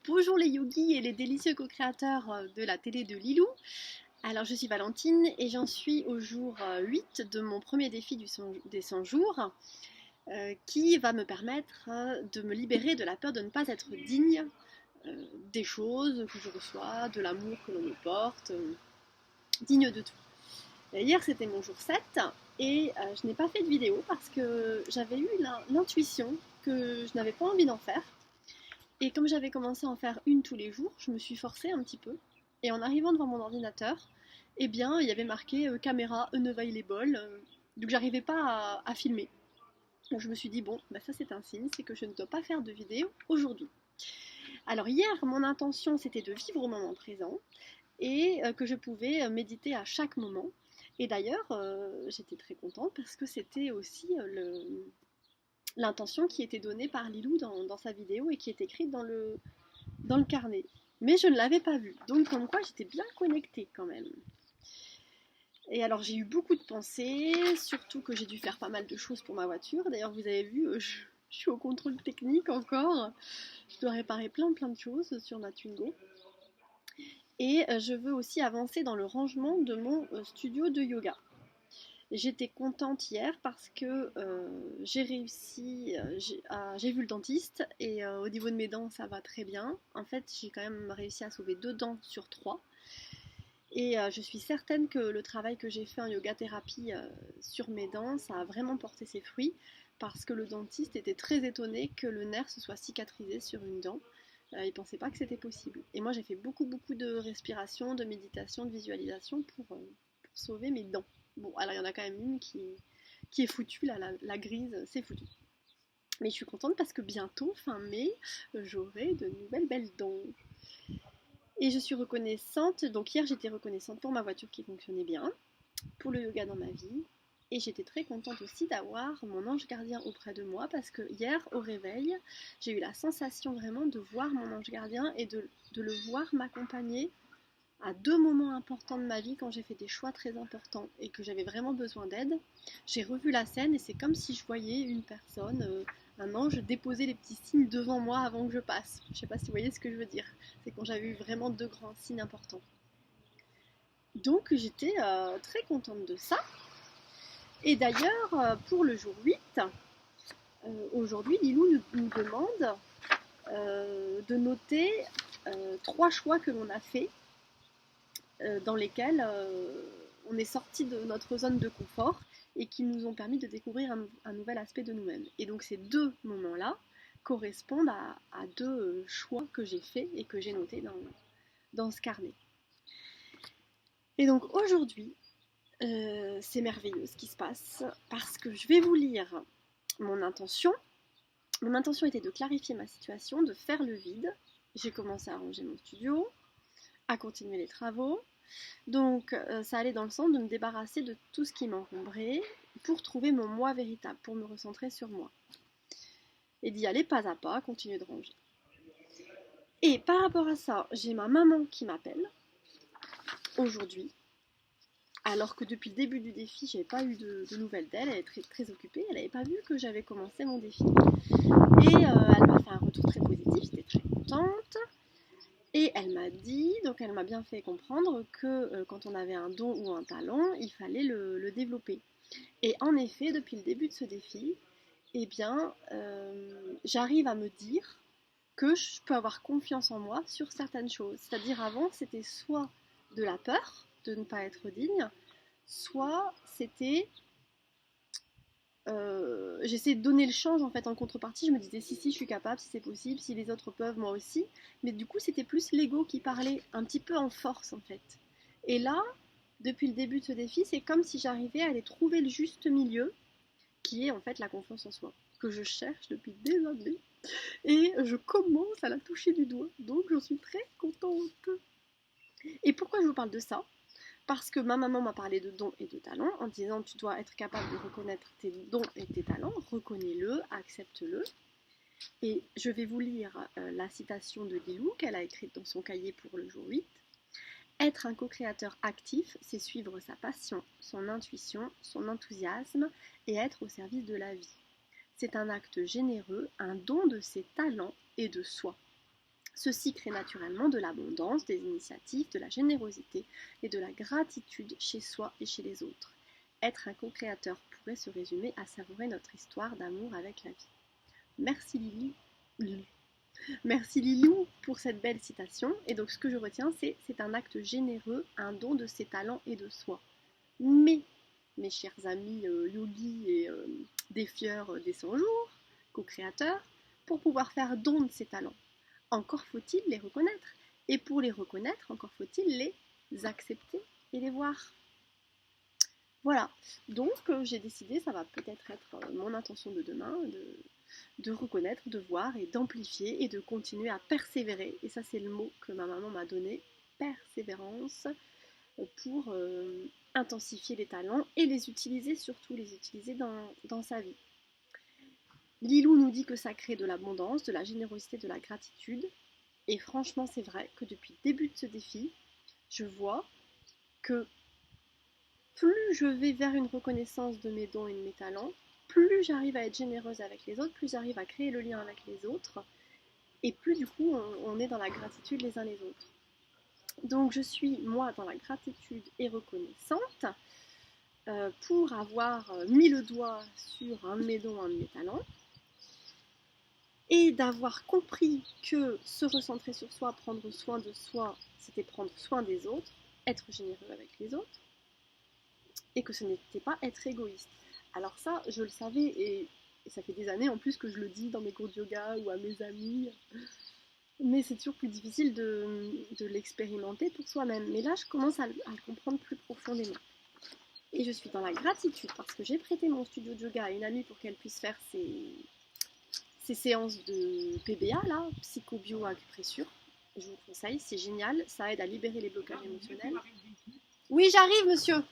Bonjour les yogis et les délicieux co-créateurs de la télé de Lilou. Alors je suis Valentine et j'en suis au jour 8 de mon premier défi des 100 jours qui va me permettre de me libérer de la peur de ne pas être digne des choses que je reçois, de l'amour que l'on me porte, digne de tout. Et hier c'était mon jour 7 et je n'ai pas fait de vidéo parce que j'avais eu l'intuition que je n'avais pas envie d'en faire. Et comme j'avais commencé à en faire une tous les jours, je me suis forcée un petit peu. Et en arrivant devant mon ordinateur, eh bien, il y avait marqué caméra unavailable, donc j'arrivais pas à filmer. Donc je me suis dit, bon, bah ça c'est un signe, c'est que je ne dois pas faire de vidéo aujourd'hui. Alors hier, mon intention c'était de vivre au moment présent et que je pouvais méditer à chaque moment. Et d'ailleurs, j'étais très contente parce que c'était aussi l'intention qui était donnée par Lilou dans sa vidéo et qui est écrite dans le carnet. Mais je ne l'avais pas vu. Donc comme quoi j'étais bien connectée quand même. Et alors j'ai eu beaucoup de pensées, surtout que j'ai dû faire pas mal de choses pour ma voiture. D'ailleurs vous avez vu, je suis au contrôle technique encore. Je dois réparer plein de choses sur ma Twingo. Et je veux aussi avancer dans le rangement de mon studio de yoga. J'étais contente hier parce que j'ai réussi, j'ai vu le dentiste et au niveau de mes dents ça va très bien. En fait j'ai quand même réussi à sauver 2 dents sur 3. Et je suis certaine que le travail que j'ai fait en yoga thérapie sur mes dents, ça a vraiment porté ses fruits parce que le dentiste était très étonné que le nerf se soit cicatrisé sur une dent. Il pensait pas que c'était possible. Et moi j'ai fait beaucoup de respiration, de méditation, de visualisation pour sauver mes dents. Bon, alors il y en a quand même une qui est foutue, là, la grise, c'est foutu. Mais je suis contente parce que bientôt, fin mai, j'aurai de nouvelles belles dents. Et je suis reconnaissante, donc hier j'étais reconnaissante pour ma voiture qui fonctionnait bien, pour le yoga dans ma vie, et j'étais très contente aussi d'avoir mon ange gardien auprès de moi parce que hier au réveil, j'ai eu la sensation vraiment de voir mon ange gardien et de le voir m'accompagner à 2 moments importants de ma vie quand j'ai fait des choix très importants et que j'avais vraiment besoin d'aide. J'ai revu la scène et c'est comme si je voyais une personne, un ange, déposer les petits signes devant moi avant que je passe. Je ne sais pas si vous voyez ce que je veux dire. C'est quand j'avais eu vraiment 2 grands signes importants. Donc j'étais très contente de ça. Et d'ailleurs, pour le jour 8, aujourd'hui, Lilou nous demande de noter 3 choix que l'on a fait dans lesquels on est sorti de notre zone de confort et qui nous ont permis de découvrir un nouvel aspect de nous-mêmes. Et donc ces 2 moments-là correspondent à 2 choix que j'ai faits et que j'ai notés dans ce carnet. Et donc aujourd'hui, c'est merveilleux ce qui se passe parce que je vais vous lire mon intention. Mon intention était de clarifier ma situation, de faire le vide. J'ai commencé à ranger mon studio, à continuer les travaux. Donc ça allait dans le sens de me débarrasser de tout ce qui m'encombrait pour trouver mon moi véritable, pour me recentrer sur moi. Et d'y aller pas à pas, continuer de ranger. Et par rapport à ça, j'ai ma maman qui m'appelle aujourd'hui, alors que depuis le début du défi, j'avais pas eu de nouvelles d'elle, elle est très occupée, elle n'avait pas vu que j'avais commencé mon défi. Et elle m'a fait un retour très positif, j'étais très contente. Et elle m'a dit, donc elle m'a bien fait comprendre que quand on avait un don ou un talent, il fallait le développer. Et en effet, depuis le début de ce défi, eh bien, j'arrive à me dire que je peux avoir confiance en moi sur certaines choses. C'est-à-dire avant, c'était soit de la peur de ne pas être digne, soit c'était j'essayais de donner le change en fait en contrepartie. Je me disais si je suis capable, si c'est possible, si les autres peuvent, moi aussi. Mais du coup, c'était plus l'ego qui parlait un petit peu en force en fait. Et là, depuis le début de ce défi, c'est comme si j'arrivais à aller trouver le juste milieu, qui est en fait la confiance en soi, que je cherche depuis des années. Et je commence à la toucher du doigt. Donc j'en suis très contente. Et pourquoi je vous parle de ça? Parce que ma maman m'a parlé de dons et de talents en disant tu dois être capable de reconnaître tes dons et tes talents, reconnais-le, accepte-le. Et je vais vous lire la citation de Lilou qu'elle a écrite dans son cahier pour le jour 8. Être un co-créateur actif, c'est suivre sa passion, son intuition, son enthousiasme et être au service de la vie. C'est un acte généreux, un don de ses talents et de soi. Ceci crée naturellement de l'abondance, des initiatives, de la générosité et de la gratitude chez soi et chez les autres. Être un co-créateur pourrait se résumer à savourer notre histoire d'amour avec la vie. Merci Lily. Merci Lilou pour cette belle citation. Et donc ce que je retiens, c'est un acte généreux, un don de ses talents et de soi. Mais, mes chers amis yogis et défieurs des 100 jours, co-créateurs, pour pouvoir faire don de ses talents, encore faut-il les reconnaître. Et pour les reconnaître, encore faut-il les accepter et les voir. Voilà, donc j'ai décidé, ça va peut-être être mon intention de demain, de reconnaître, de voir et d'amplifier et de continuer à persévérer. Et ça c'est le mot que ma maman m'a donné, persévérance, pour intensifier les talents et les utiliser, surtout les utiliser dans sa vie. Lilou nous dit que ça crée de l'abondance, de la générosité, de la gratitude. Et franchement c'est vrai que depuis le début de ce défi, je vois que plus je vais vers une reconnaissance de mes dons et de mes talents, plus j'arrive à être généreuse avec les autres, plus j'arrive à créer le lien avec les autres, et plus du coup on est dans la gratitude les uns les autres. Donc je suis moi dans la gratitude et reconnaissante pour avoir mis le doigt sur un de mes dons, un de mes talents, et d'avoir compris que se recentrer sur soi, prendre soin de soi, c'était prendre soin des autres, être généreux avec les autres, et que ce n'était pas être égoïste. Alors ça, je le savais, et ça fait des années en plus que je le dis dans mes cours de yoga ou à mes amis, mais c'est toujours plus difficile de l'expérimenter pour soi-même. Mais là, je commence à le comprendre plus profondément. Et je suis dans la gratitude parce que j'ai prêté mon studio de yoga à une amie pour qu'elle puisse faire ses séances de PBA, là, psycho-bio-acupressure. Je vous conseille, c'est génial, ça aide à libérer les blocages émotionnels. Oui, j'arrive, monsieur.